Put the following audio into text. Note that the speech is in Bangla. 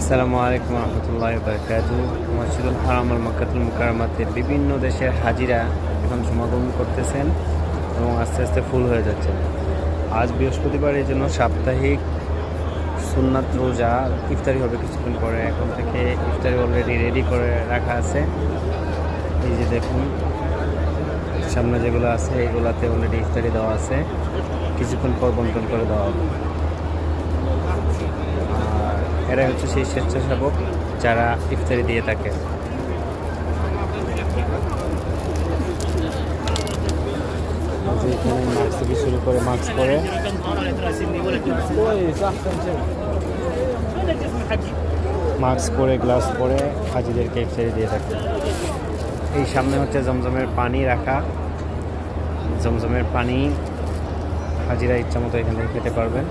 আসসালামু আলাইকুম রহমতুল্লাহি বারাকাতুহু। মসজিদুল হারাম আল মক্কাতুল মুকাররমাতে বিভিন্ন দেশের হাজিরা এখন সমাগম করতেছেন এবং আস্তে আস্তে ফুল হয়ে যাচ্ছে। আজ বৃহস্পতিবার, এই জন্য সাপ্তাহিক সুন্নাত রোজা ইফতারি হবে কিছুক্ষণ পরে। এখন থেকে ইফতারি অলরেডি রেডি করে রাখা আছে। এই যে দেখুন, সামনে যেগুলো আছে এগুলাতে অলরেডি ইফতারি দেওয়া আছে, কিছুক্ষণ পর বন্টন করে দেওয়া হবে। এরা হচ্ছে সেই স্বেচ্ছাসেবক যারা ইফতারি দিয়ে থাকে। এখানে মাস্ক থেকে শুরু করে মাস্ক পরে গ্লাস পরে হাজিদেরকে ইফতারি দিয়ে থাকে। এই সামনে হচ্ছে জমজমের পানি রাখা। জমজমের পানি হাজিরা ইচ্ছা মতো এখান থেকে খেতে পারবেন।